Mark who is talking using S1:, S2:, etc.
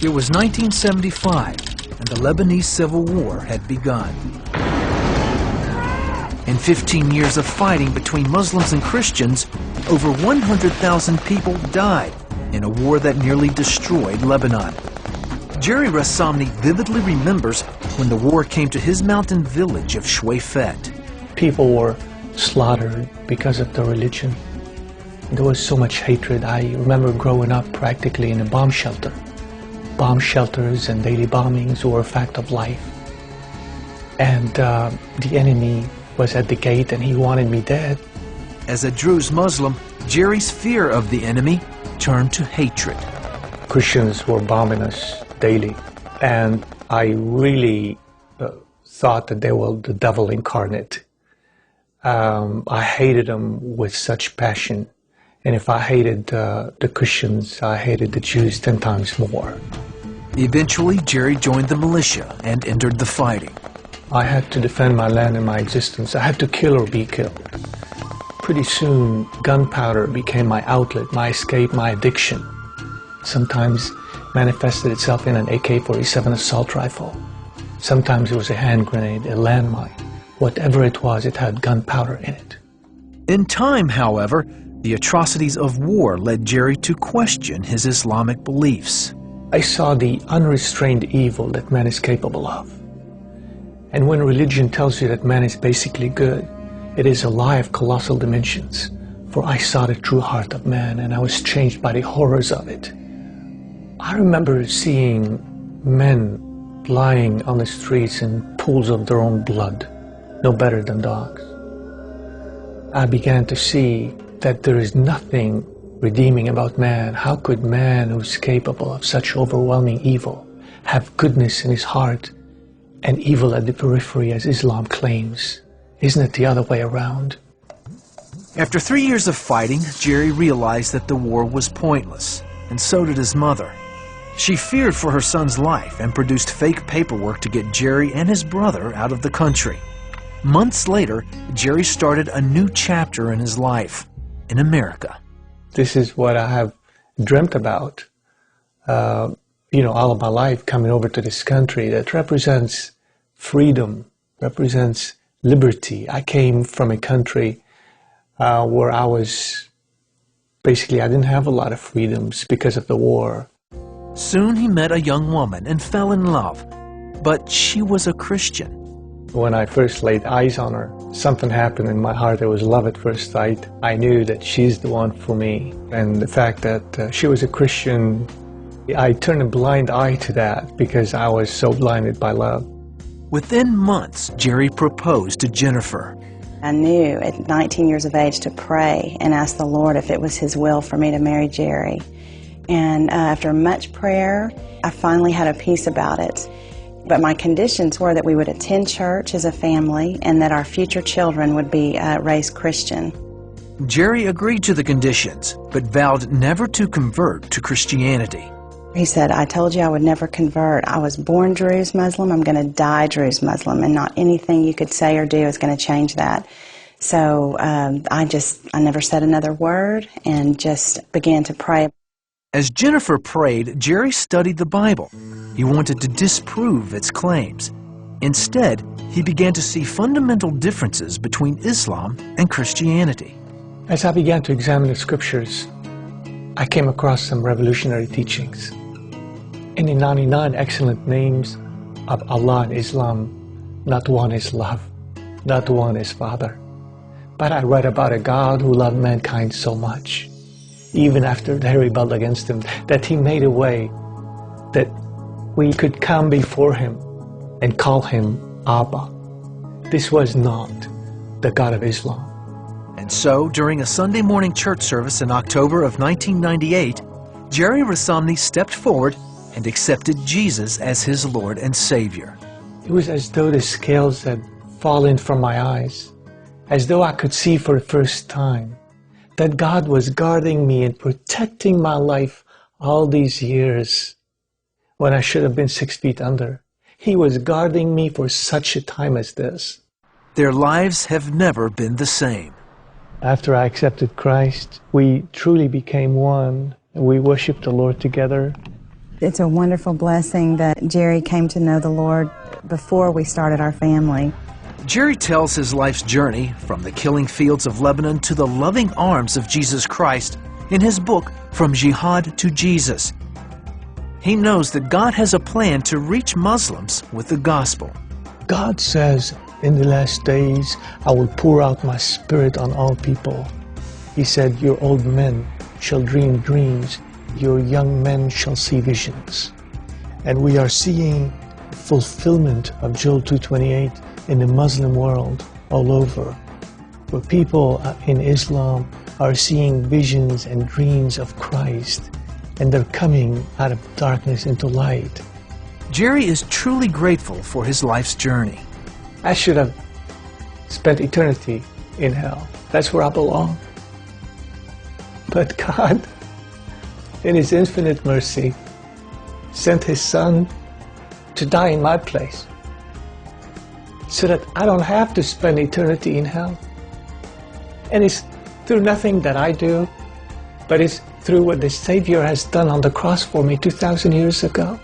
S1: It was 1975, and the Lebanese Civil War had begun. In 15 years of fighting between Muslims and Christians, over 100,000 people died in a war that nearly destroyed Lebanon. Jerry Rassamni vividly remembers when the war came to his mountain village of Shweifet.
S2: People were slaughtered because of their religion. There was so much hatred. I remember growing up practically in a bomb shelter. Bomb shelters and daily bombings were a fact of life. And the enemy was at the gate and he wanted me dead.
S1: As a Druze Muslim, Jerry's fear of the enemy turned to hatred.
S2: Christians were bombing us daily, and I really thought that they were the devil incarnate. I hated them with such passion, and if I hated the Christians, I hated the Jews 10 times more.
S1: Eventually, Jerry joined the militia and entered the fighting.
S2: I had to defend my land and my existence. I had to kill or be killed. Pretty soon, gunpowder became my outlet, my escape, my addiction. Sometimes manifested itself in an AK-47 assault rifle. Sometimes it was a hand grenade, a landmine. Whatever it was, it had gunpowder in it.
S1: In time, however, the atrocities of war led Jerry to question his Islamic beliefs.
S2: I saw the unrestrained evil that man is capable of. And when religion tells you that man is basically good, it is a lie of colossal dimensions. For I saw the true heart of man, and I was changed by the horrors of it. I remember seeing men lying on the streets in pools of their own blood, no better than dogs. I began to see that there is nothing redeeming about man. How could man, who's capable of such overwhelming evil, have goodness in his heart and evil at the periphery, as Islam claims? Isn't it the other way around?
S1: After 3 years of fighting, Jerry realized that the war was pointless, and so did his mother. She feared for her son's life and produced fake paperwork to get Jerry and his brother out of the country. Months later, Jerry started a new chapter in his life, in America.
S2: This is what I have dreamt about, all of my life, coming over to this country that represents freedom, represents liberty. I came from a country where I didn't have a lot of freedoms because of the war.
S1: Soon he met a young woman and fell in love, but she was a Christian.
S2: When I first laid eyes on her, something happened in my heart. It was love at first sight. I knew that she's the one for me. And the fact that she was a Christian, I turned a blind eye to that because I was so blinded by love.
S1: Within months, Jerry proposed to Jennifer.
S3: I knew at 19 years of age to pray and ask the Lord if it was His will for me to marry Jerry. And after much prayer, I finally had a peace about it. But my conditions were that we would attend church as a family and that our future children would be raised Christian.
S1: Jerry agreed to the conditions, but vowed never to convert to Christianity.
S3: He said, I told you I would never convert. I was born Druze Muslim. I'm going to die Druze Muslim, and not anything you could say or do is going to change that. So I never said another word and just began to pray.
S1: As Jennifer prayed, Jerry studied the Bible. He wanted to disprove its claims. Instead, he began to see fundamental differences between Islam and Christianity.
S2: As I began to examine the scriptures, I came across some revolutionary teachings. In the 99 excellent names of Allah in Islam, not one is love, not one is Father. But I read about a God who loved mankind so much, even after they rebelled against Him, that He made a way that we could come before Him and call Him Abba. This was not the God of Islam.
S1: And so, during a Sunday morning church service in October of 1998, Jerry Rassamni stepped forward and accepted Jesus as his Lord and Savior.
S2: It was as though the scales had fallen from my eyes, as though I could see for the first time that God was guarding me and protecting my life all these years when I should have been 6 feet under. He was guarding me for such a time as this.
S1: Their lives have never been the same.
S2: After I accepted Christ, we truly became one, and we worshiped the Lord together.
S3: It's a wonderful blessing that Jerry came to know the Lord before we started our family.
S1: Jerry tells his life's journey from the killing fields of Lebanon to the loving arms of Jesus Christ in his book, From Jihad to Jesus. He knows that God has a plan to reach Muslims with the gospel.
S2: God says, in the last days, I will pour out my Spirit on all people. He said, your old men shall dream dreams, your young men shall see visions. And we are seeing fulfillment of Joel 2:28 in the Muslim world all over, where people in Islam are seeing visions and dreams of Christ, and they're coming out of darkness into light.
S1: Jerry is truly grateful for his life's journey.
S2: I should have spent eternity in hell. That's where I belong. But God, in His infinite mercy, sent His Son to die in my place, so that I don't have to spend eternity in hell. And it's through nothing that I do, but it's through what the Savior has done on the cross for me 2,000 years ago.